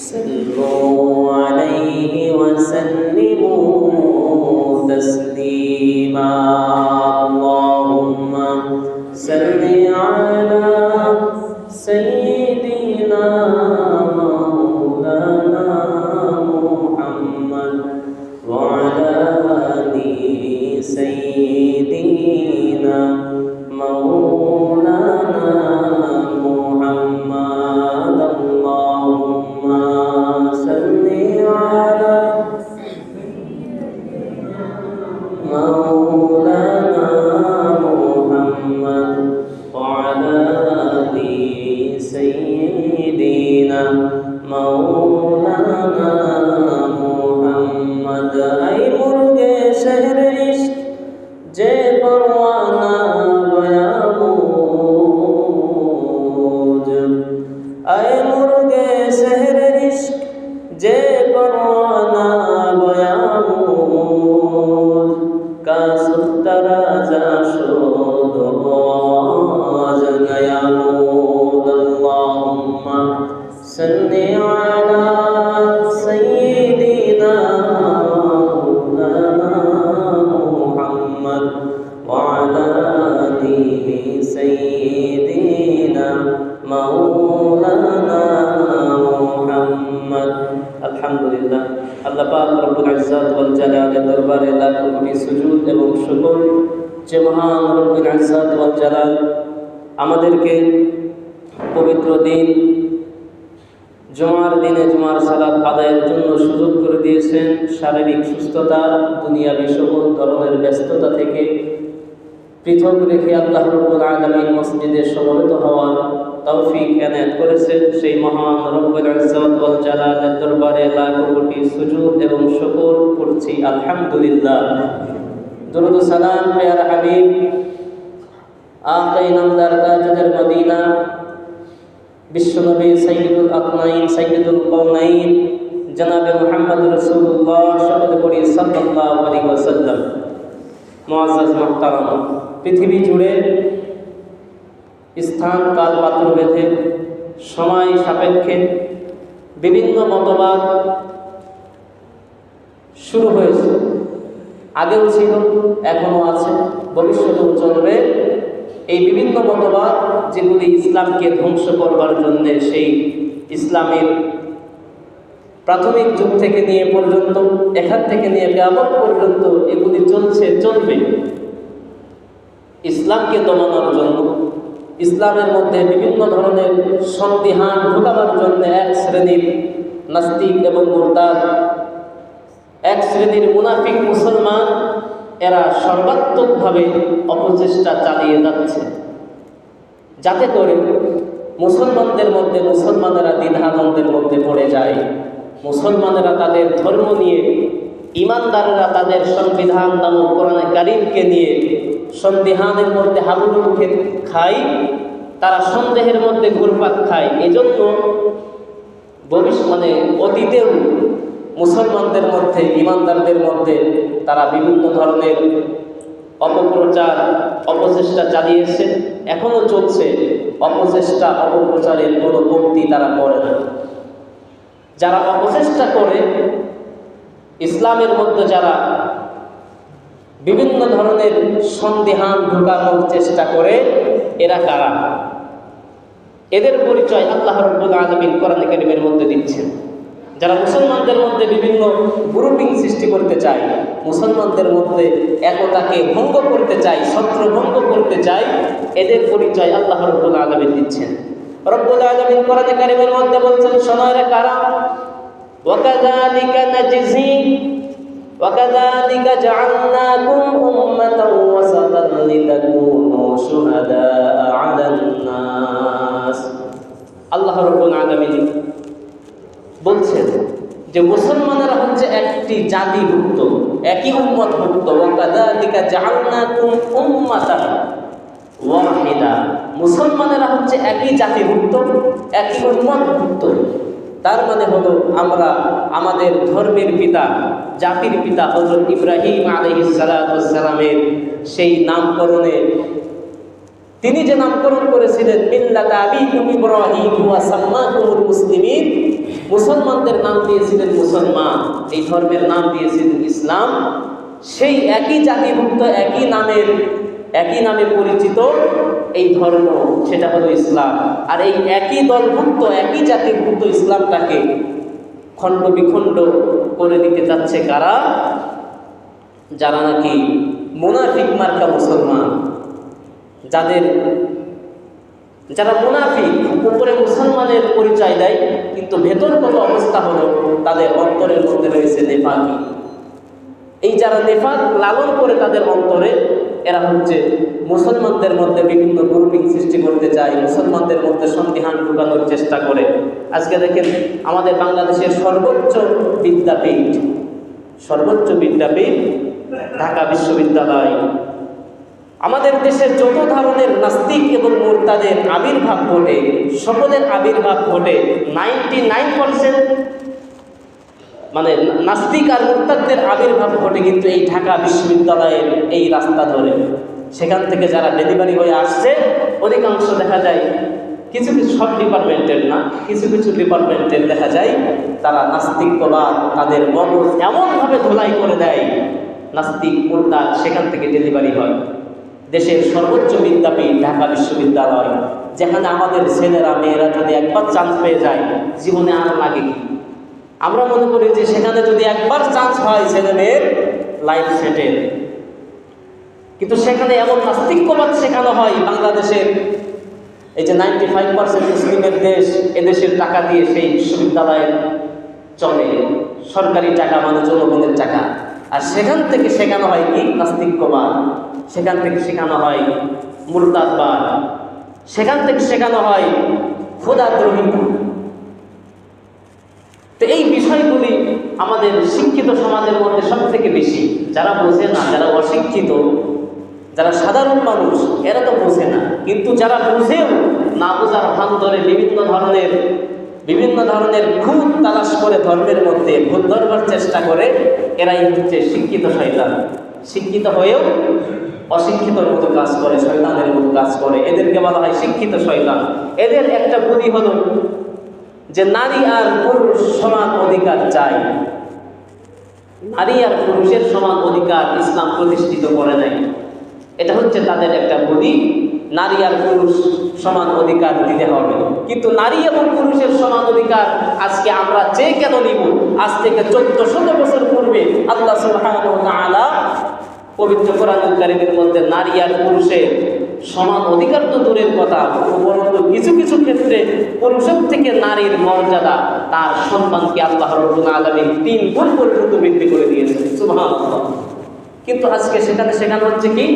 صلوا عليه وسلموا تسليما اللهم صل على سيدنا مولانا محمد وعلى آل سيدنا مولانا محمد اللهم صل على مولانا محمد وعلى آل سيدنا مولانا محمد أي मुर्गे शहर इश्क जे परवाना बयामूज अय मुर्गे शहर इश्क जे परवाना बयामूज का सुतरा जाशोद आवाज नयामूद अल्लाहुम्मा सल्ली अला सय्यिदिना मौलाना मुहम्मद वअला आलि सय्यिदिना मौलाना मुहम्मद আলহামদুলিল্লাহ আল্লাহ পাক রব্বুল ইজ্জত ওয়াল জালালের দরবারে লাখ কোটি সুজুদ এবং শুকর যে মহান রব্বুল ইজ্জত ওয়াল জালাল আমাদেরকে পবিত্র দিন জুমার দিনে জুমার সালাত আদায়ের জন্য সুযোগ করে দিয়েছেন। শারীরিক সুস্থতা দুনিয়াবি সকল ধরনের ব্যস্ততা থেকে পৃথক রেখে আল্লাহ রাব্বুল আলামিন মসজিদে সমবেত হওয়ার তৌফিক এনায়েত করেছেন। সেই মহান রব্বুল ইজ্জত ওয়াল জালালের দরবারে লাখ কোটি সুজুদ এবং শুকর করছি আলহামদুলিল্লাহ। দরুদ ও সালাম প্রিয় হাবিব আকাই নামদার তাজুদের মদিনা বিশ্বনবী সাইয়্যিদুল আকনাইন সাইয়্যিদুল কওনাইন জনাবে মুহাম্মদ রাসূলুল্লাহ সাল্লাল্লাহু আলাইহি ওয়াসাল্লাম। মুআজ্জাজ মুহতারাম, পৃথিবী জুড়ে স্থান কাল পাত্র ভেদে সময় সাপেক্ষে বিভিন্ন মতবাদ শুরু হয়েছে, আগেও ছিল, এখনো আছে, ভবিষ্যতেও চলবে। এই বিভিন্ন মতবাদ যেগুলি ইসলামকে ধ্বংস করবার জন্য সেই ইসলামের প্রাথমিক যুগ থেকে নিয়ে পর্যন্ত এখান থেকে নিয়ে কিয়ামত পর্যন্ত এগুলি চলছে, চলবে ইসলামকে দমানোর জন্য, ইসলামের মধ্যে বিভিন্ন ধরনের সন্দিহান ঢোকাবার জন্য এক শ্রেণীর নাস্তিক এবং মুরতাদ, এক শ্রেণীর মুনাফিক মুসলমান এরা সর্বাত্মকভাবে অপচেষ্টা চালিয়ে যাচ্ছে, যাতে করে মুসলমানদের মধ্যে মুসলমানেরা দ্বিধাদ্বন্দ্বের মধ্যে পড়ে যায়, মুসলমানেরা তাদের ধর্ম নিয়ে, ইমানদাররা তাদের সংবিধান নামক কোরআনে কারীমকে নিয়ে সন্দিহানের মধ্যে হাবুডুবু খায়, তারা সন্দেহের মধ্যে ঘুরপাক খায়। এজন্য অতীতেও মুসলমানদের মধ্যে, ইমানদারদের মধ্যে তারা বিভিন্ন ধরনের অপপ্রচার অপচেষ্টা চালিয়েছে, এখনো চলছে। অপচেষ্টা অপপ্রচারের কোনো কমতি তারা করে না। যারা অপচেষ্টা করে ইসলামের মধ্যে, যারা বিভিন্ন ধরনের সন্দিহান ঢোকানোর চেষ্টা করে, এরা কারা? এদের পরিচয় আল্লাহ রাব্বুল আলামিন কোরআন কারীমের মধ্যে দিচ্ছেন। যারা মুসলমানদের মধ্যে বিভিন্ন গ্রুপিং সৃষ্টি করতে চায়, মুসলমানদের মধ্যে একতাকে ভঙ্গ করতে চায়, ছত্রভঙ্গ করতে চায়, এদের পরিচয় আল্লাহ রাব্বুল আলামিন দিচ্ছেন। রব্বুল আলামিন কোরআন কারীমের মধ্যে বলছেন, শোনারে কারা? ওয়াকাযালিকা নাজজি ওয়াকাযালিকা জাআলনাকুম উম্মাতান ওয়াসাতান লিতাকুনু শুহাদাআ আলান নাস। আল্লাহ রাব্বুল আলামিন বলছেন যে মুসলমানেরা হচ্ছে একটি জাতিভুক্ত, একই উম্মতভুক্ত। ওয়াকাযালিকা জাআলনাকুম উম্মাতান ওয়াহিদা, মুসলমানেরা হচ্ছে একই জাতিভুক্ত, একই উম্মতভুক্ত। তার মানে হলো আমরা আমাদের ধর্মের পিতা, জাতির পিতা হযরত ইব্রাহিম আলাইহিস সালাতু ওয়াস সালামের সেই নামকরণে তিনি যে নামকরণ করেছিলেন মিল্লাত আবিকুম ইব্রাহিম ওয়া সাম্মাকুমুল মুসলিমিন, মুসলমানদের নাম দিয়েছিলেন মুসলমান, এই ধর্মের নাম দিয়েছিলেন ইসলাম। সেই একই জাতিভুক্ত একই নামে পরিচিত এই ধর্ম, সেটা হলো ইসলাম। আর এই একই দলভুক্ত একই জাতিভুক্ত ইসলামটাকে খণ্ড বিখণ্ড করে দিতে যাচ্ছে কারা? যারা নাকি মুনাফিক মার্কা মুসলমান, যারা মুনাফিক, উপরে মুসলমানের পরিচয় দেয় কিন্তু ভেতরগত অবস্থা হলো তাদের অন্তরের মধ্যে রয়েছে নেফাকি। এই যারা নেফাক লালন করে তাদের অন্তরে, এরা হচ্ছে মুসলমানদের মধ্যে বিভিন্ন গ্রুপিং সৃষ্টি করতে চায়, মুসলমানদের মধ্যে সন্দিহান ঢুকানোর চেষ্টা করে। আজকে দেখেন আমাদের বাংলাদেশের সর্বোচ্চ বিদ্যাপীঠ ঢাকা বিশ্ববিদ্যালয়। আমাদের দেশে যত ধরনের নাস্তিক এবং মুরতাদের আবির্ভাব ঘটে, সকলের আবির্ভাব ঘটে 99%, মানে নাস্তিক আর মুরতাদদের আবির্ভাব ঘটে কিন্তু এই ঢাকা বিশ্ববিদ্যালয়ের এই রাস্তা ধরে। সেখান থেকে যারা ডেলিভারি হয়ে আসছে অধিকাংশ দেখা যায়, কিছু সব ডিপার্টমেন্টের না, কিছু ডিপার্টমেন্টের দেখা যায় তারা নাস্তিকবাদ, তাদের মগজ এমনভাবে ধোলাই করে দেয়, নাস্তিক মুরতাদ সেখান থেকে ডেলিভারি হয়। দেশের সর্বোচ্চ বিদ্যাপীঠ ঢাকা বিশ্ববিদ্যালয়, যেখানে আমাদের ছেলেরা মেয়েরা যদি একবার চান্স পেয়ে যায় জীবনে আর লাগে কি? আমরা মনে করি যে সেখানে যদি একবার চান্স হয় ছেলে মেয়ের লাইফ সেটেল, কিন্তু সেখানে এমন নাস্তিকবাদ শেখানো হয়। বাংলাদেশের এই যে 95% মুসলিমের দেশ, এদেশের টাকা দিয়ে সেই বিশ্ববিদ্যালয়ে চলে, সরকারি টাকা মানে জনগণের টাকা। আর সেখান থেকে শেখানো হয় কি? নাস্তিকবাদ। সেখান থেকে শেখানো হয় মুরতাদবাদ, সেখান থেকে শেখানো হয় খোদাদ্রোহিতা। তো এই বিষয়গুলি আমাদের শিক্ষিত সমাজের মধ্যে সব থেকে বেশি, যারা বোঝে না, যারা অশিক্ষিত, যারা সাধারণ মানুষ, এরা তো বোঝে না। কিন্তু যারা বুঝেও না বোঝার ভান ধরে বিভিন্ন ধরনের খুঁত তালাশ করে ধর্মের মধ্যে ভুল ধরবার চেষ্টা করে, এরাই হচ্ছে শিক্ষিত শয়তান। শিক্ষিত হয়েও অশিক্ষিতর মতো কাজ করে, শয়তানের মতো কাজ করে, এদেরকে বলা হয় শিক্ষিত শয়তান। এদের একটা বুদ্ধি হলো যে নারী আর পুরুষ সমান অধিকার চাই। নারী আর পুরুষের সমান অধিকার ইসলাম প্রতিষ্ঠিত করে নাই, এটা হচ্ছে তাদের একটা বুদ্ধি। নারী আর পুরুষ সমান অধিকার দিতে হবে, কিন্তু নারী এবং পুরুষের সমান অধিকার আজকে আমরা চেয়ে কেন নিব? আজ থেকে 1400 বছর পূর্বে আল্লাহ সুবহানাহু ওয়া তাআলা পবিত্র কোরআনুল কারীমের মধ্যে নারী আর পুরুষের সমান অধিকার তো দূরের কথা, উপরন্তু কিছু ক্ষেত্রে পুরুষের থেকে নারীর মর্যাদা, তার সম্মানকে আল্লাহ রাব্বুল আলামিন 3 গুণ পর্যন্ত বৃদ্ধি করে দিয়েছেন। সুবহানাল্লাহ। কিন্তু আজকে সেখানে শেখানো হচ্ছে কি?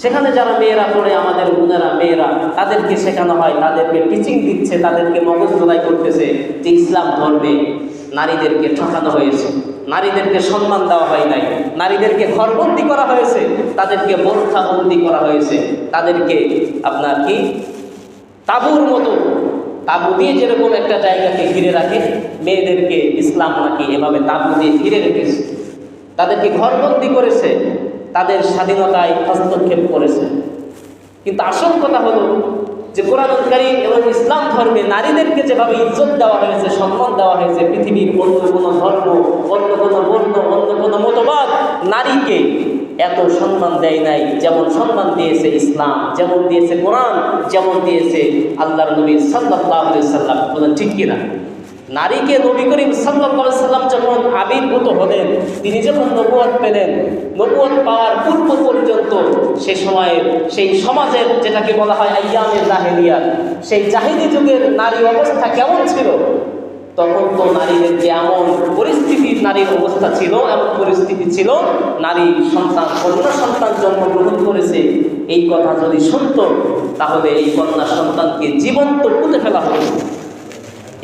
সেখানে যারা মেয়েরা পড়ে, আমাদের বোনেরা মেয়েরা, তাদেরকে শেখানো হয়, তাদেরকে টিচিং দিচ্ছে, তাদেরকে মগজ ধোলাই করতেছে যে ইসলাম ধর্মে নারীদেরকে ঠকানো হয়েছে, নারীদেরকে সম্মান দেওয়া হয় নাই, নারীদেরকে ঘরবন্দি করা হয়েছে, তাদেরকে বোরখাবন্দি করা হয়েছে, তাদেরকে আপনার কি তাঁবুর মতো, তাঁবু দিয়ে যেরকম একটা জায়গাকে ঘিরে রাখে, মেয়েদেরকে ইসলাম নাকি এভাবে তাঁবু দিয়ে ঘিরে রেখেছে, তাদেরকে ঘরবন্দি করেছে, তাদের স্বাধীনতায় হস্তক্ষেপ করেছে। কিন্তু আসল কথা হলো যে কোরআনুল কারীম এবং ইসলাম ধর্মে নারীদেরকে যেভাবে ইজ্জত দেওয়া হয়েছে, সম্মান দেওয়া হয়েছে, পৃথিবীর অন্য কোনো ধর্ম, অন্য কোনো বর্ণ, অন্য কোনো মতবাদ নারীকে এত সম্মান দেয় নাই যেমন সম্মান দিয়েছে ইসলাম, যেমন দিয়েছে কোরআন, যেমন দিয়েছে আল্লাহর নবী সাল্লাল্লাহু আলাইহি সাল্লাম। বলেন ঠিক কিনা? নারীকে নবী করিম সাল্লাল্লাহু আলাইহি সাল্লাম যখন আবির্ভূত হলেন, তিনি যখন নবুয়ত পেলেন, নবুয়ত পাওয়ার পূর্ব পর্যন্ত সে সময়ের সেই সমাজের যেটাকে বলা হয় আইয়ামে জাহেলিয়াত, সেই জাহিলি যুগের নারী অবস্থা কেমন ছিল? তখন তো নারীদের যে এমন পরিস্থিতি, নারীর অবস্থা ছিল, এমন পরিস্থিতি ছিল, নারী সন্তান, কন্যা সন্তান জন্মগ্রহণ করেছে, এই কথা যদি শুনত তাহলে এই কন্যা সন্তানকে জীবন্ত পুঁতে ফেলা হতো।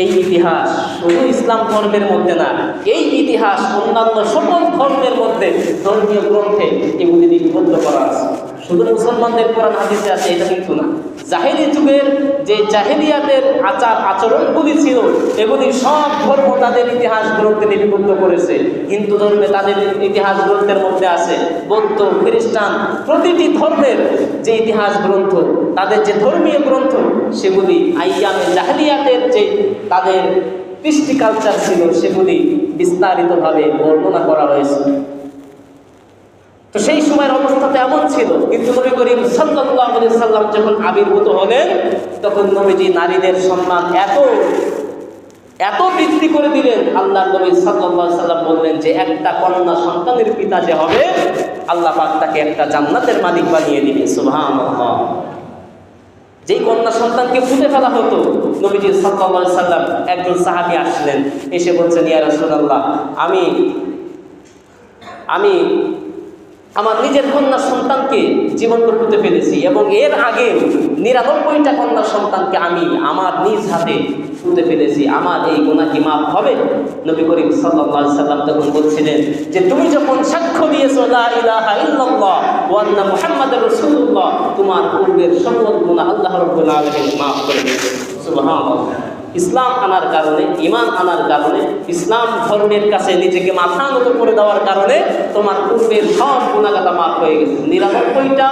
এই ইতিহাস শুধু ইসলাম ধর্মের মধ্যে না, এই ইতিহাস অন্যান্য সকল ধর্মের মধ্যে, ধর্মীয় গ্রন্থে এগুলি লিপিবদ্ধ করা আছে। শুধু মুসলমানদের কোরআন হাদিসে আছে এটা কিন্তু না। জাহেলি যুগের যে জাহেলিয়াতের আচার আচরণগুলি ছিল, এগুলি সব ধর্ম তাদের ইতিহাস গ্রন্থে লিপিবদ্ধ করেছে। হিন্দু ধর্মে তাদের ইতিহাস গ্রন্থের মধ্যে আছে, বৌদ্ধ, খ্রিস্টান, প্রতিটি ধর্মের যে ইতিহাস গ্রন্থ, তাদের যে ধর্মীয় গ্রন্থ, সেগুলি আইয়ামে জাহেলিয়াতের যে তাদের কৃষ্টি কালচার ছিল সেগুলি বিস্তারিতভাবে বর্ণনা করা হয়েছে। তো সেই সময়ের অবস্থাতে এমন ছিল, কিন্তু নবী করিম সাল্লাল্লাহু আলাইহি সাল্লাম যখন আবির্ভূত হলেন তখন নবীজি নারীদের সম্মান এত বৃদ্ধি করে দিলেন। আল্লাহ নবী সাল্লাল্লাহু আলাইহি সাল্লাম বললেন যে একটা কন্যা সন্তানের পিতা যে হবে, আল্লাহ পাক তাকে একটা জান্নাতের মালিক বানিয়ে দিবে। সুবহানাল্লাহ। যেই কন্যা সন্তানকে পুঁতে ফেলা হতো, নবীজি সাল্লাল্লাহু আলাইহি সাল্লাম একজন সাহাবী আসলেন, এসে বলছেন, ইয়া রাসূলুল্লাহ, আমি আমার নিজের কন্যা সন্তানকে জীবন্ত পুঁতে ফেলেছি এবং এর আগে 99টা কন্যা সন্তানকে আমি আমার নিজ হাতে পুঁতে ফেলেছি, আমার এই গুনাহ কি মাফ হবে? নবী করিম সাল্লাল্লাহু আলাইহি সাল্লাম তখন বলছিলেন যে তুমি যখন সাক্ষ্য দিয়েছো লা ইলাহা ইল্লাল্লাহ ওয়া আন্না মুহাম্মাদুর রাসূলুল্লাহ, তোমার পূর্বের সকল গুনাহ আল্লাহ রাব্বুল আলামিন মাফ করে দিয়েছেন। সুবহানাল্লাহ। ইসলাম আনার কারণে, ঈমান আনার কারণে, ইসলাম ধর্মের কাছে নিজেকে মাথা নত করে দেওয়ার কারণে তোমার পূর্বের সব গুনাহগাতা মাফ হয়ে গেছে। 99টা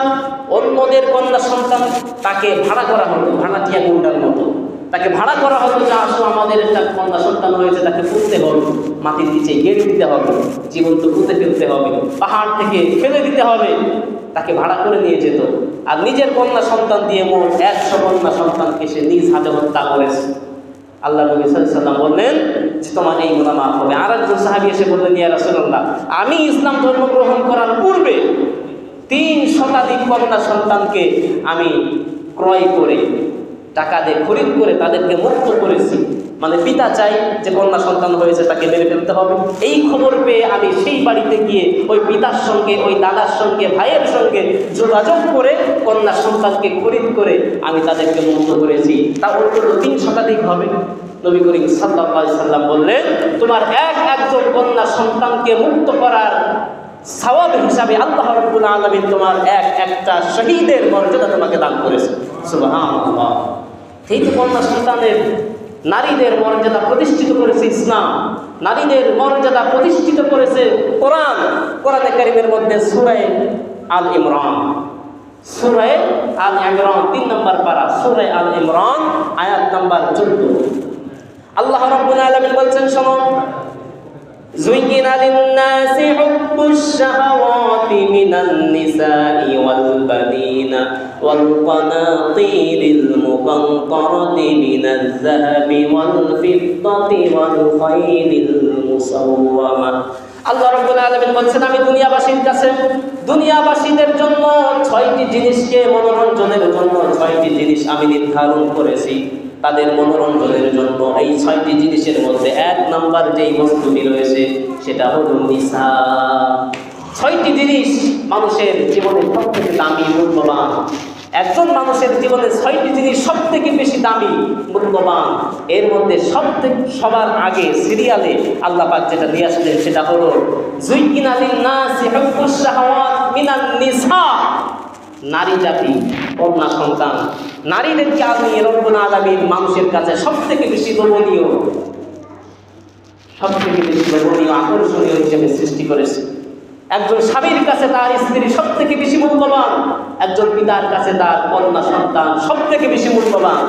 অন্যদের কন্যা সন্তান তাকে ভাড়া করা হতো, ভাড়াটিয়া গুন্ডার মতো তাকে ভাড়া করা হতো যে আসো আমাদের একটা কন্যা সন্তান হয়েছে, তাকে পুঁততে হবে, মাটির নিচে গেড়ে দিতে হবে, জীবন্ত পুঁতে ফেলতে হবে, পাহাড় থেকে ফেলে দিতে হবে, তাকে ভাড়া করে নিয়ে যেত। আর নিজের কন্যা সন্তান দিয়ে মোট 100 কন্যা সন্তানকে সে নিজ হাতে হত্যা করেছে। আল্লাহ নবী সাল্লাল্লাহু আলাইহি সাল্লাম বললেন যে তোমার এই গুনাহ মাফ হবে। আর একজন সাহাবী এসে বললেন, ইয়া রাসূলুল্লাহ, আমি ইসলাম ধর্ম গ্রহণ করার পূর্বে 3 শতাধিক কন্যা সন্তানকে আমি ক্রয় করে, টাকা দিয়ে খরিদ করে তাদেরকে মুক্ত করেছি। মানে পিতা চাই যে কন্যা সন্তান হয়েছে তাকে মেরে ফেলতে হবে। এই খবর পেয়ে আমি সেই বাড়িতে গিয়ে ওই পিতার সঙ্গে, ওই দাদার সঙ্গে, ভাইয়ের সঙ্গে যোগাযোগ করে কন্যা সন্তানকে খরিদ করে আমি তাদেরকে মুক্ত করেছি। তা অন্তত 3 শতাধিক হবে। নবী করিম সাল্লাল্লাহু আলাইহি সাল্লাম বললেন, তোমার একজন কন্যা সন্তানকে মুক্ত করার সওয়াব হিসাবে আল্লাহ রাব্বুল আলামিন তোমার একটা শহীদের মর্যাদা তোমাকে দান করেছে। সুবহানাল্লাহ। এই তো কন্যা সন্তানের নারীদের মর্যাদা প্রতিষ্ঠিত করেছে ইসলাম, নারীদের মর্যাদা প্রতিষ্ঠিত করেছে কোরআন। কোরআনে কারীমের মধ্যে সূরা আল ইমরান 3 নম্বর পারা, সূরা আল ইমরান আয়াত নাম্বার 14। আল্লাহ রাব্বুল আলামিন বলছেন, শোনো, زين للناس حب الشهوات من النساء والبنين والقناطير المقنطرة من الذهب والفضة والخيل المسومة। আল্লাহ রাব্বুল আলামিন বলছেন, আমি দুনিয়াবাসীদের জন্য 6টি জিনিসকে মনোরঞ্জনের জন্য 6টি জিনিস আমি নির্ধারণ করেছি তাদের মনোরঞ্জনের জন্য। এই 6টি জিনিসের মধ্যে 1 নম্বর যেই বস্তুটি রয়েছে সেটা হলো নিসা। 6টি জিনিস মানুষের জীবনে সবথেকে দামি, মূল্যবান। একজন মানুষের জীবনে 6টি জিনিস সবথেকে বেশি দামি, মূল্যবান। এর মধ্যে সবার আগে সিরিয়ালে আল্লাহ পাক যেটা দিয়ে আসলেন সেটা হলো যুইয়িনা লিন-নাসি হুব্বুশ শাহাওয়াত মিনান নিসা। নারী জাতি, কন্যা সন্তান, নারীদেরকে আল্লাহ রাব্বুল আলামিন মানুষের কাছে সবথেকে বেশি লোভনীয়, আকর্ষণীয় হিসেবে সৃষ্টি করেছে। একজন স্বামীর কাছে তার স্ত্রী সবথেকে বেশি মূল্যবান, একজন পিতার কাছে তার কন্যা সন্তান সবথেকে বেশি মূল্যবান।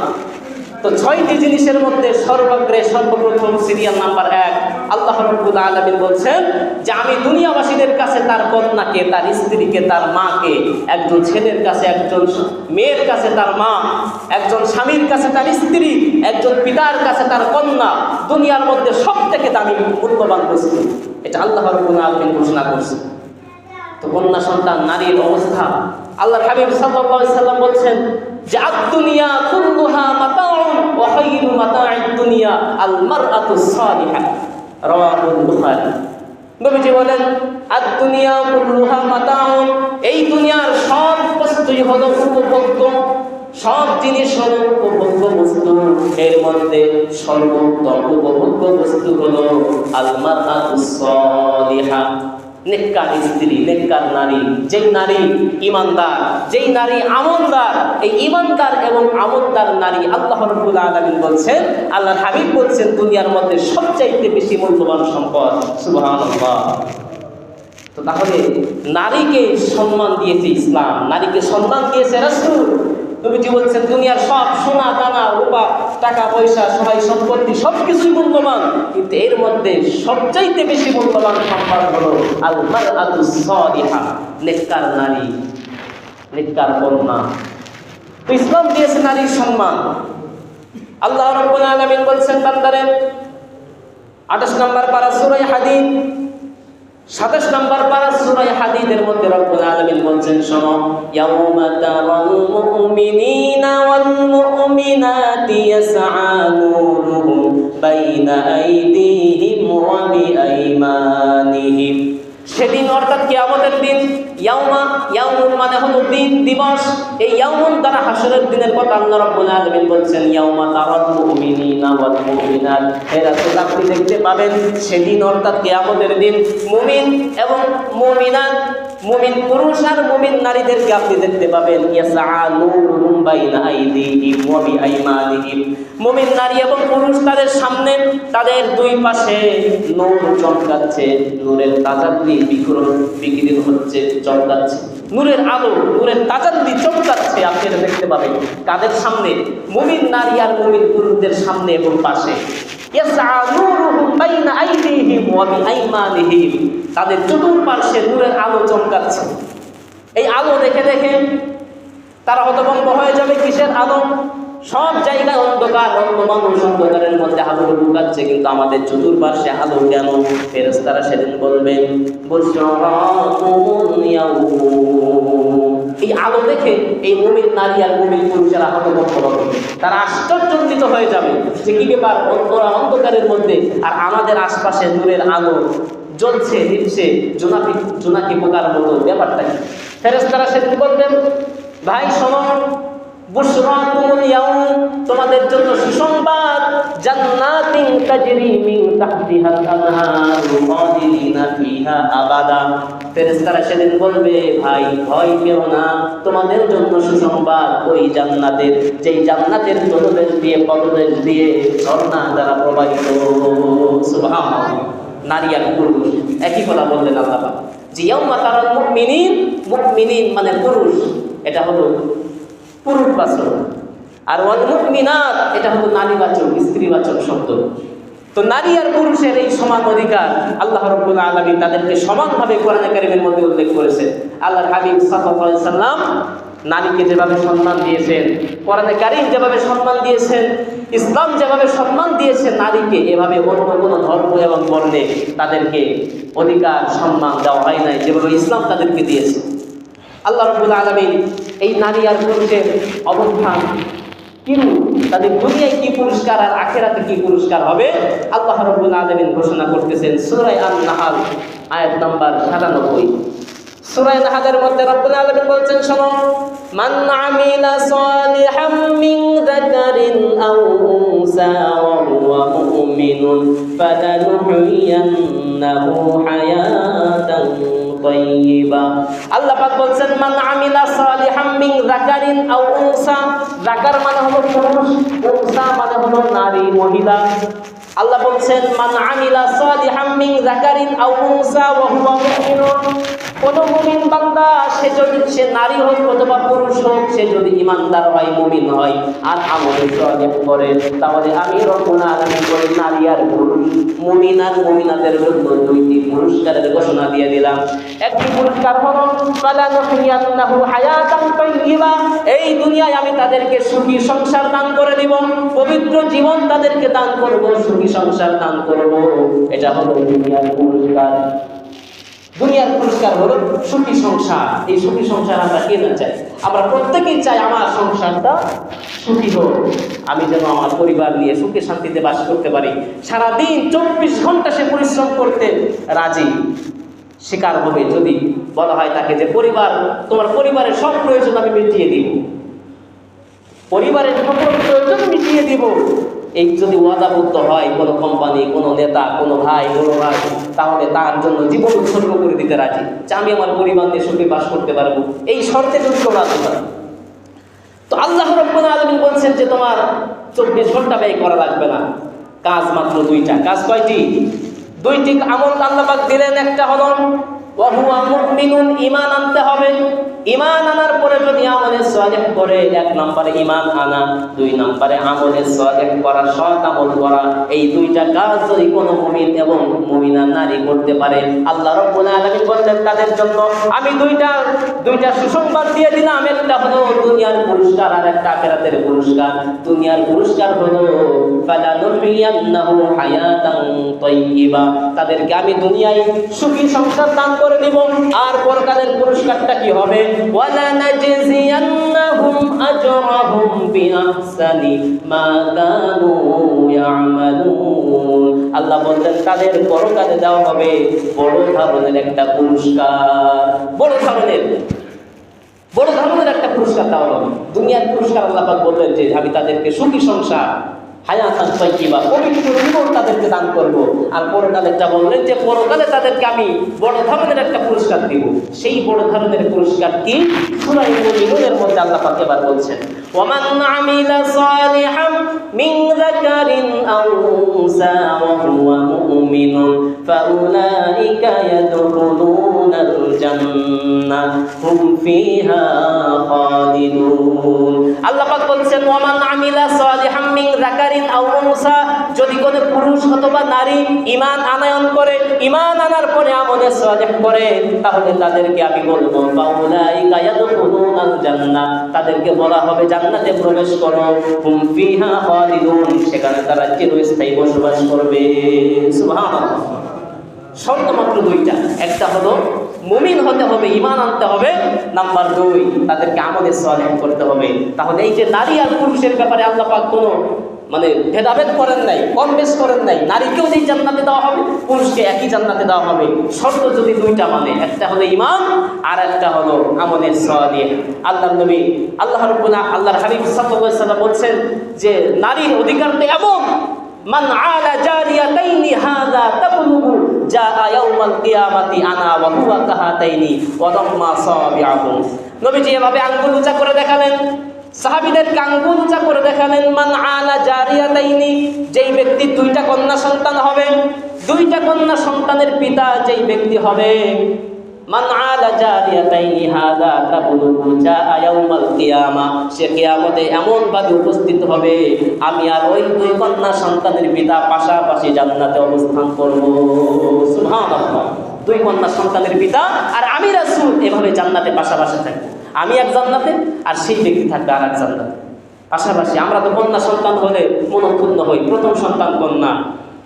তো 6টি জিনিসের মধ্যে সর্বপ্রথম সিরিয়াল নাম্বার 1 আল্লাহ রাব্বুল আলামিন বলছেন যে আমি দুনিয়াবাসীদের কাছে তার কন্যাকে, তার স্ত্রীকে, তার মাকে, একজন ছেলের কাছে একজন মেয়ের কাছে তার মা, একজন স্বামীর কাছে তার স্ত্রী, একজন পিতার কাছে তার কন্যা দুনিয়ার মধ্যে সবথেকে দামি মূল্যবান বস্তু। এটা আল্লাহ রাব্বুল আলামিন ঘোষণা করছেন। তো কন্যা সন্তান, নারীর অবস্থা, আল্লাহর হাবিব সাল্লাল্লাহু আলাইহি সাল্লাম বলছেন যে আদ-দুনিয়া কুল্লুহা মাতাউন ওয়া খায়রু মাতা'id দুনিয়া আল মারআতুস সালিহা, রাওয়াহুল বুখারী। নবীজি বলেন আদ-দুনিয়া কুল্লুহা মাতাউন, এই দুনিয়ার সব বস্তুই হলো উপভোগ্য, সব জিনিস হলো উপভোগ্য বস্তু। এর মধ্যে সর্বোত্তম উপভোগ্য বস্তু হলো আল মারআতুস সালিহা, নেককার স্ত্রী, নেককার নারী। যেই নারী ঈমানদার, যেই নারী আমলদার, এই ঈমানদার এবং আমলদার নারী আল্লাহ রাব্বুল আলামিন বলছেন, আল্লাহর হাবিব বলছেন দুনিয়ার মধ্যে সবচাইতে বেশি মূল্যবান সম্পদ। সুবহানাল্লাহ। তো তাহলে নারীকে সম্মান দিয়েছে ইসলাম, নারীকে সম্মান দিয়েছে রাসূল। নবীজি বলছেন দুনিয়ার সব সোনা দানা রূপা টাকা পয়সা সহায় সম্পত্তি সবকিছুই মূল্যবান, কিন্তু এর মধ্যে সবচাইতে বেশি মূল্যবান সম্পদ হলো আল মারআতুস সালিহা, নেককার নারী, নেককার কন্যা। তো ইসলাম দিয়েছে নারীর সম্মান। আল্লাহ রাব্বুল আলামিন বলছেন বান্দারে 28 নম্বর পারা সূরা হাদীদ, 27 নম্বর পারা সূরা হাদীদের মধ্যে রব্বুল আলামিন বলছেন শোনো, ইয়াউমা তারাল মুমিনিনা ওয়াল মুমিনাতি ইয়াসআ নূরুহুম বাইনা আইদিহিম ওয়া বিআইমানিহিম। সেদিন অর্থাৎ কিয়ামতের দিন, ইয়াউমুন মানে হলো দিন, দিবস। এই ইয়াউমুন দ্বারা হাসরের দিনের কথা আল্লাহ রাব্বুল আলামিন বলছেন ইয়াউমা তারাল মুমিনিনা ওয়াল মুমিনাত, হে রাসূল আপনি দেখতে পাবেন সেদিন অর্থাৎ কিয়ামতের দিন মুমিন এবং মুমিনাত, মুমিন পুরুষ আর মুমিন নারীদেরকে আপনি দেখতে পাবেন ইয়াসআ নূরুহুম বাইনা আইদিহিম ওয়া বিআইমানিহিম। মুমিন নারী এবং পুরুষ তাদের সামনে তাদের দুই পাশে নূর চমকাচ্ছে, নূরের তাজাল্লি বিকিরণ হচ্ছে, চমকাচ্ছে, নূরের আলো, নূরের তাজাল্লি চমকাচ্ছে। আপনি এটা দেখতে পাবেন কাদের সামনে? মুমিন নারী আর মুমিন পুরুষদের সামনে এবং পাশে। ইয়াসআ নূরুহুম বাইনা আইদিহিম ওয়া বিআইমানিহিম, তাদের চতুর্পার্শ্বে নূরের আলো চমকাচ্ছে। এই আলো দেখে দেখে তারা হতভম্ব হয়ে যাবে। কিসের আলো? সব জায়গায় অন্ধকার, মানুষ অন্ধকারের মধ্যে আলো ঢুকাচ্ছে, কিন্তু আমাদের চতুর্পার্শ্বে আলো কেন? ফেরেশতারা সেদিন বলবেন এই আলো দেখে এই মুমিন নারী আর মুমিন পুরুষেরা হতভম্ব হবে। তারা আশ্চর্যজনিত হয়ে যাবে যে কি ব্যাপার, অন্ধরা অন্ধকারের মধ্যে আর আমাদের আশপাশে নূরের আলো জ্বলছে, নিচ্ছে, জোনাকি পোকার মতো, ব্যাপারটা কি? ফেরেশতারা সেদিন বলবেন ভাই শোনো, বুশরাকুমুল ইয়াউম, তোমাদের জন্য সুসংবাদ, জান্নাতিন তাজরি মিন তাহতিহাল আনহারু খালিদিনা ফিহা আবাদা। ফেরেশতারা সেদিন বলবে ভাই ভয় পেও না, তোমাদের জন্য সুসংবাদ ওই জান্নাতের, যেই জান্নাতের তলদেশ দিয়ে পদদেশ দিয়ে ঝর্ণা দ্বারা প্রবাহিত। সুবহানাল্লাহ। নারী আর পুরুষ একই কথা বললেন আল্লাহ পাক, যে ইয়াউমা তারাল মুমিনিন, মুমিনিন মানে পুরুষ, এটা হলো পুরুষবাচক, আর ওয়াল মুমিনাত এটা হলো নারীবাচক, স্ত্রীবাচক শব্দ। তো নারী আর পুরুষের এই সমান অধিকার আল্লাহ রাব্বুল আলামিন তাদেরকে সমানভাবে কোরআনে কারীমের মধ্যে উল্লেখ করেছেন। আল্লাহর হাবিব সাল্লাল্লাহু আলাইহি সাল্লাম নারীকে যেভাবে সম্মান দিয়েছেন, কোরআনে কারীম যেভাবে সম্মান দিয়েছেন, ইসলাম যেভাবে সম্মান দিয়েছে নারীকে, এভাবে অন্য কোনো ধর্ম এবং বর্ণে তাদেরকে অধিকার সম্মান দেওয়া হয় নাই যেভাবে ইসলাম তাদেরকে দিয়েছে। আল্লাহ রাব্বুল আলামিন এই নারী আর পুরুষের অবস্থান কি, তাদের দুনিয়ায় কি পুরস্কার আর আখিরাতে কি পুরস্কার হবে, আল্লাহ রাব্বুল আলামিন ঘোষণা করতেছেন সূরা আন-নাহল আয়াত নাম্বার 97। সূরা নাহলের মধ্যে রাব্বুল আলামিন বলছেন শোনো, মান আমিলা সালিহাম মিন যাকারিন আও উনসা ওয়া হুয়া মুমিনুন ফালানুহইয়ান্নাহু হায়াতান তাইয়্যিবা। আল্লাহ পাক বলছেন মান আমিলা সালিহাম মিন যাকারিন আও উনসা, যাকার মানে হলো পুরুষ, উনসা মানে হলো নারী, মহিলা। আল্লাহ বলছেন মান আমিলা সালিহাম মিন যাকারিন আও উনসা ওয়া হুয়া মুমিনুন, কোন মুমিন বান্দা সে যদি সে নারী হোক অথবা পুরুষ হোক, সে যদি ঈমানদার হয়, মুমিন হয় আর আমলে সালেহ করে, তাহলে আমি রব্বুল আলামিন বলি নারী আর পুরুষ, মুমিন আর মুমিনাতের জন্য দুইটি পুরস্কারের ঘোষণা দিয়ে দিলাম। একটি পুরস্কার হলো ফালানুহইয়ান্নাহু হায়াতান তাইয়্যিবা, এই দুনিয়ায় আমি তাদেরকে সুখী সংসার দান করে দিব, পবিত্র জীবন তাদেরকে দান করব, সুখী সংসার দান করব। এটা হলো দুনিয়ার পুরস্কার। দুনিয়ার পুরস্কার হলো সুখী সংসার। এই সুখী সংসার আমরা কে না চাই? আমরা প্রত্যেকেই চাই আমার সংসারটা সুখী হোক, আমি যেন আমার পরিবার নিয়ে সুখে শান্তিতে বাস করতে পারি। সারাদিন 24 ঘন্টা সে পরিশ্রম করতে রাজি, স্বীকার হবে যদি বলা হয় তাকে যে পরিবার, তোমার পরিবারের সব প্রয়োজন আমি মিটিয়ে দিব, পরিবারের সকল প্রয়োজন মিটিয়ে দিব, এই যদি ওয়াদাবদ্ধ হয় কোনো কোম্পানি, কোনো নেতা, কোনো ভাই, তাহলে তার জন্য জীবন উৎসর্গ করে দিতে রাজি, যে আমি আমার পরিবার নিয়ে সুখে বাস করতে পারবো, এই শর্তে যদি কেউ রাজি হয়। তো আল্লাহ রাব্বুল আলামিন বলছেন যে তোমার 24 ঘন্টা ব্যয় করা লাগবে না, কাজ মাত্র দুইটা। কাজ কয়টি? দুইটি আমল আল্লাহ পাক দিলেন। একটা হলো ওয়া হুয়া মুমিনুন, ঈমান আনতে হবে। ঈমান আনার পরে যদি আমলে সালেহ করে, 1 নম্বরে ঈমান আনা, 2 নম্বরে আমলে সালেহ করা, সৎ আমল করা, এই দুইটা কাজ যদি কোনো মুমিন এবং মুমিনা নারী করতে পারে, আল্লাহ রাব্বুল আলামিন বললেন তাদের জন্য আমি দুইটা সুসংবাদ দিয়ে দিলাম। একটা হলো দুনিয়ার পুরস্কার আর একটা আখিরাতের পুরস্কার। দুনিয়ার পুরস্কার হলো ফালানুহিয়ান্নাহু হায়াতান তাইয়্যিবা, তাদেরকে আমি দুনিয়ায় সুখী সংসার দান করে দিব। আর পরকালের পুরস্কারটা কি হবে? ওয়ালা নাজজিয়ান্নাহুম আজরাহুম বিআহসানি মা কানু ইয়ামালুন। আল্লাহ বললেন তাদের পরকালে দেওয়া হবে বড় ধরনের একটা পুরস্কার, বড় ধরনের একটা পুরস্কার দেওয়া হবে। দুনিয়ার পুরস্কার আল্লাহ পাক বললেন যে আমি তাদেরকে সুখী সংসার, হায়াতান তাইয়্যিবা, পবিত্র জীবন তাদেরকে দান করব। আর পরকালেরটা বললেন যে পরকালে তাদেরকে আমি বড় ধরনের একটা পুরস্কার দিব। সেই বড় ধরনের পুরস্কার কি? সূরা মুমিনুনের মধ্যে আল্লাহ পাক এবার বলছেন, ওয়ামান আমিলা সালিহাম মিন যাকারিন আও উনসা ওয়া হুয়া মুমিনুন ফাউলাইকা ইয়াদখুলুনাল জান্নাহ হুম ফিহা খালিদুন। আল্লাহ পাক বলছেন ওয়ামান আমিলা সালিহাম মিন যাকারিন আও উনসা, যদি কোনো পুরুষ অথবা নারী ঈমান আনয়ন করে, ঈমান আনার পরে আমলে সালেহ করে, তাহলে তাদেরকে আমি বলবো ফাউলাইকা ইয়াদখুলুনাল জান্নাহ, তাদেরকে বলা হবে জান্নাতে প্রবেশ করো, হুম ফিহা খালিদুন, সেখানে তারা চিরস্থায়ী বসবাস করবে। সুবহানাল্লাহ। শর্ত মাত্র 2টা, একটা হলো মুমিন হতে হবে, ঈমান আনতে হবে, নাম্বার 2 তাদেরকে আমলে সালেহ করতে হবে। তাহলে এই যে নারী আর পুরুষের ব্যাপারে আল্লাহ পাক কোনো ভেদাভেদ করেন নাই, কম বেশ করেন নাই। নারীকেও যেই জান্নাতে দেওয়া হবে, পুরুষকে একই জান্নাতে দেওয়া হবে, শর্ত যদি 2টা মানে, একটা হলো ঈমান আর একটা হলো আমলে সালেহ। আল্লাহর নবী আল্লাহর হাবিব সাল্লাল্লাহু আলাইহি ওয়াসাল্লাম বলছেন যে নারীর অধিকার তো এমন, মান আলা জারিয়াতাইনি হাযা তাবলুগু জাআ ইয়াউমাল কিয়ামাতি আনা ওয়া হুয়া কাহাতাইনি ওয়া দাম্মা সাবিআহু। নবীজি এভাবে আঙ্গুল উঁচা করে দেখালেন, সাহাবীদেরকে আঙ্গুল উঁচা করে দেখালেন, মান আলা জারিয়াতাইনি, যেই ব্যক্তি 2টা কন্যা সন্তান হবে, 2টা কন্যা সন্তানের পিতা যেই ব্যক্তি হবে, মান আলা জারিয়াতাইনি হাযা তাবলুগু জাআ ইয়াউমাল কিয়ামা, সে কিয়ামতে এমন ভাবে উপস্থিত হবে আমি আর ওই 2 কন্যা সন্তানের পিতা পাশাপাশি জান্নাতে অবস্থান করব। সুবহানাল্লাহ। 2 কন্যা সন্তানের পিতা আর আমি রাসূল এভাবে জান্নাতে পাশাপাশি থাকব। আমি এক জান্নাতে আর সেই ব্যক্তি থাকবে আর এক জান্নাতে পাশাপাশি। আমরা তো কন্যা সন্তান হলে মনক্ষুণ্ণ হই, প্রথম সন্তান কন্যা,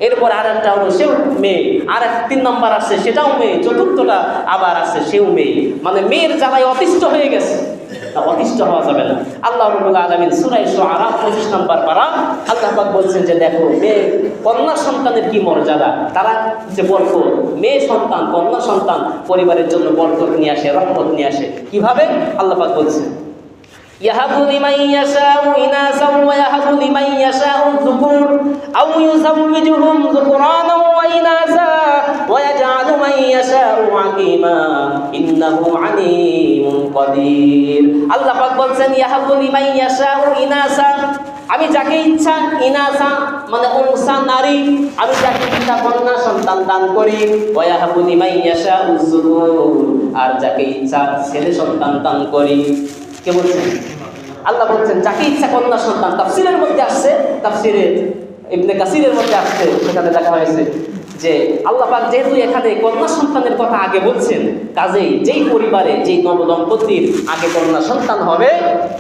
এরপর আর একটা হলো সেও মেয়ে, আর 3 নম্বর আসছে সেটাও মেয়ে, চতুর্থটা আবার আসছে সেও মেয়ে, মানে মেয়ের জ্বালায় অতিষ্ঠ হয়ে গেছে। অতিষ্ঠ হওয়া যাবে না। আল্লাহ রাব্বুল আলামিন সূরা শুআরা 25 নম্বর পারা আল্লাহ পাক বলছেন যে দেখো মেয়ে কন্যা সন্তানের কি মর্যাদা, তারা যে বরকত, মেয়ে সন্তান কন্যা সন্তান পরিবারের জন্য বরকত নিয়ে আসে, রহমত নিয়ে আসে। কিভাবে? আল্লাহ পাক বলছেন ইয়াহাবু লিমান ইয়াশাউ ইনাসা ওয়া ইয়াহাবু লিমান ইয়াশাউ যুকুর আও ইউযাওবিজুহুম যুকরানা ওয়া ইনাসা ওয়া ইয়াজআলু মান ইয়াশাউ আকীমা ইন্নাহু আলীমুন কাদির। আল্লাহ পাক বলছেন ইয়াহাবু লিমান ইয়াশাউ ইনাসা, আমি যাকে ইচ্ছা, ইনাসা মানে উনসা নারী, আমি যাকে ইচ্ছা কন্যা সন্তান দান করি, ওয়া ইয়াহাবু লিমান ইয়াশাউ যুকুর, আর যাকে ইচ্ছা ছেলে সন্তান দান করি। কে বলছেন? আল্লাহ বলছেন যাকে ইচ্ছা কন্যা সন্তান। তাফসীরের মধ্যে আসছে, তাফসীরে ইবনে কাসিরের মধ্যে আসছে, সেখানে দেখা হয়েছে যে আল্লাহ পাক যেহেতু এখানে কন্যা সন্তানের কথা আগে বলছেন, কাজেই যেই পরিবারে যেই নবদম্পতির আগে কন্যা সন্তান হবে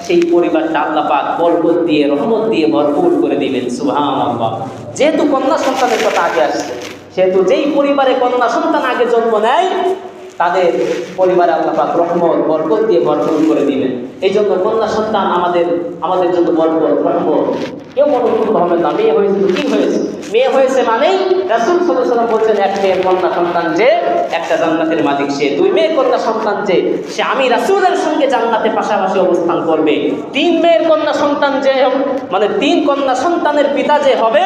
সেই পরিবারটা আল্লাহ পাক বরকত দিয়ে রহমত দিয়ে ভরপুর করে দিবেন। সুবহানাল্লাহ। যেহেতু কন্যা সন্তানের কথা আগে আসছে, সেহেতু যেই পরিবারে কন্যা সন্তান আগে জন্ম নেয় তাদের পরিবারে আল্লাহ পাক রহমত বরকত দিয়ে ভরপুর করে দিবেন। এই জন্য কন্যা সন্তান আমাদের জন্য বরকত রহমত। কেউ মনোক্ষুণ্ণ হবেন না। মেয়ে হয়েছে তো কি হয়েছে, মেয়ে হয়েছে মানেই রাসূল সাল্লাল্লাহু আলাইহি ওয়াসাল্লাম বলছেন এক মেয়ের কন্যা সন্তান যে একটা জান্নাতের মালিক সে, 2 মেয়ের কন্যা সন্তান যে সে আমি রাসূলের সঙ্গে জান্নাতে পাশাপাশি অবস্থান করবে, 3 মেয়ের কন্যা সন্তান যে মানে 3 কন্যা সন্তানের পিতা যে হবে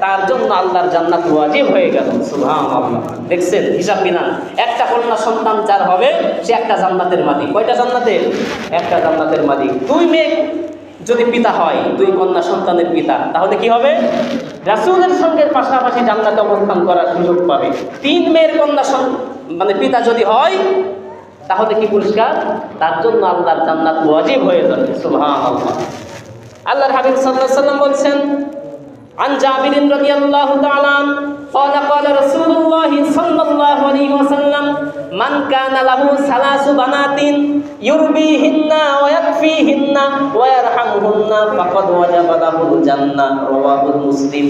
তার জন্য আল্লাহর জান্নাত ওয়াজিব হয়ে গেল। সুবহানাল্লাহ। দেখছেন হিসাব বিনা, একটা কন্যা সন্তান যার হবে সে একটা জান্নাতের মালিক। কয়টা জান্নাতের? একটা জান্নাতের মালিক। 2 মেয়ে যদি পিতা হয়, 2 কন্যা সন্তানের পিতা, তাহলে কি হবে? রাসূলের সঙ্গে পাশাপাশি জান্নাতে অবস্থান করার সুযোগ পাবে। 3 মেয়ের কন্যা মানে পিতা যদি হয় তাহলে কি পুরস্কার? তার জন্য আল্লাহর জান্নাত ওয়াজিব হয়ে যাবে। সুবহানাল্লাহ। আল্লাহর হাবিব সাল্লাল্লাহু আলাইহি ওয়াসাল্লাম বলছেন, عن جابر رضي الله تعالى عنه قال قال رسول الله صلى الله عليه وسلم من كان له ثلاث بنات يربيهن ويكفيهن ويرحمهن فقد وجب له الجنة رواه مسلم।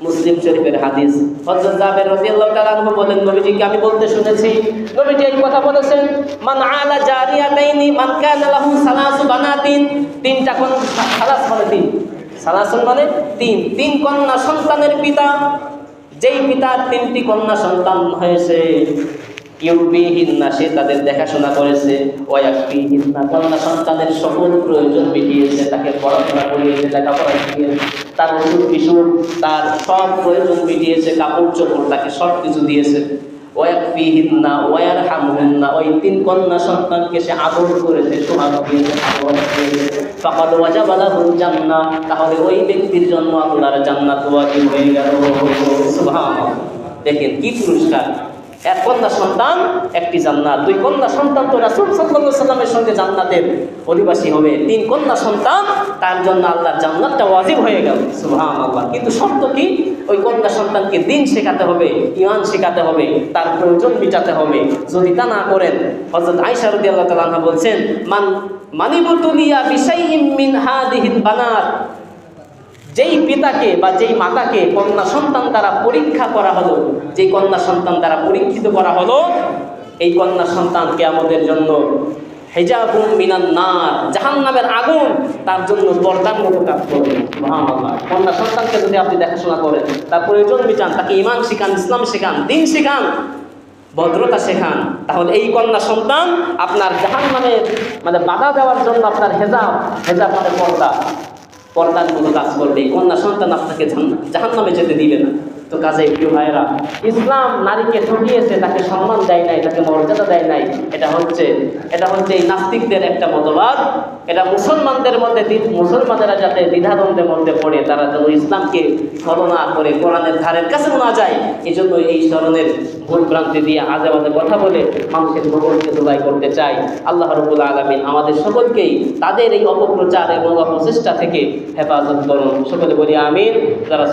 মুসলিম শরীফের হাদিস। হযরত জাবের রাদিয়াল্লাহু তাআলা আনহু বলেন, নবীজিকে আমি বলতে শুনেছি, নবীজি এই কথা বলেছেন, মান আলা জারিয়াতাইনি মান কানা লাহু সালাসু বানাতিন, তিনটা কোন সালাস মানে তিন, সালাসুন মানে তিন, তিন কন্যা সন্তানের পিতা, যেই পিতার তিনটি কন্যা সন্তান হয়েছে, ইউরবিহিন্না সে তাদের দেখাশোনা করেছে, ওয়ায়াকফিহিন্না কন্যা সন্তানের সকল প্রয়োজন মিটিয়েছে, তাকে পড়াশোনা করিয়েছে, লেখাপড়া শিখিয়েছে, তার ওষুধ বিশুর তার সব প্রয়োজন মিটিয়েছে, কাপড় চোপড় তাকে সব কিছু দিয়েছে। ওয়ায়াকফিহিন্না ওয়ায়ারহামহুন্না ওই তিন কন্যা সন্তানকে সে আদর করেছে, সোহাগ দিয়েছে, ফাকাদ ওয়াজাবা লাহুল জান্নাহ, তাহলে ওই ব্যক্তির জন্য আল্লাহর জান্নাত ওয়াজিব হয়ে গেল। সুবহানাল্লাহ। দেখেন কি পুরস্কার! এক কন্যা সন্তান একটি জান্নাত, দুই কন্যা সন্তান তো রাসূল সাল্লাল্লাহু আলাইহি সাল্লামের সঙ্গে জান্নাতের অধিবাসী হবে, তিন কন্যা সন্তান তার জন্য আল্লাহর জান্নাতটা ওয়াজিব হয়ে গেল। সুবহানাল্লাহ। কিন্তু শর্ত কি? ওই কন্যা সন্তানকে দিন শেখাতে হবে, ঈমান শেখাতে হবে, তার প্রয়োজন মেটাতে হবে। যদি তা না করেন, হযরত আয়েশা রাদিয়াল্লাহু তাআলা আনহা বলছেন, মানিবতুলিয়া বিশাইইম মিন হাদিহিল বানাত, যেই পিতাকে বা যেই মাতাকে কন্যা সন্তান দ্বারা পরীক্ষা করা হলো, যেই কন্যা সন্তান দ্বারা পরীক্ষিত করা হলো, এই কন্যা সন্তান কিয়ামতের জন্য হিজাবুম মিনান নার, জাহান্নামের আগুন তার জন্য পর্দার মতো কাজ করবে। সুবহানাল্লাহ। কন্যা সন্তানকে যদি আপনি দেখাশোনা করেন, তার প্রয়োজন মিটান, তাকে ঈমান শেখান, ইসলাম শেখান, দ্বীন শেখান, ভদ্রতা শেখান, তাহলে এই কন্যা সন্তান আপনার জাহান্নামের মানে বাধা দেওয়ার জন্য আপনার হেজাব মানে পর্দার মতো কাজ করবে। এই কন্যা সন্তান আপনাকে জাহান্নামে যেতে দিবে না। তো কাজে প্রিয় ভাইরা, ইসলাম নারীকে ঠকিয়েছে, তাকে সম্মান দেয় নাই, তাকে মর্যাদা দেয় নাই। এটা হচ্ছে এই নাস্তিকদের একটা মতবাদ। এটা মুসলমানেরা যাতে দ্বিধাদ্বন্দ্বের মধ্যে পড়ে, তারা যেন ইসলামকে ফলো না করে কোরআনের ধারের কাছেও না যায়, এই জন্য এই ধরনের ভুল ভ্রান্তি দিয়ে আজে বাজে কথা বলে মানুষের মনকে জোগাড় করতে চাই। আল্লাহ রাব্বুল আলামিন আমাদের সকলকেই তাদের এই অপপ্রচার এবং অপচেষ্টা থেকে হেফাজত করুন। সকলে বলি আমিন। যারা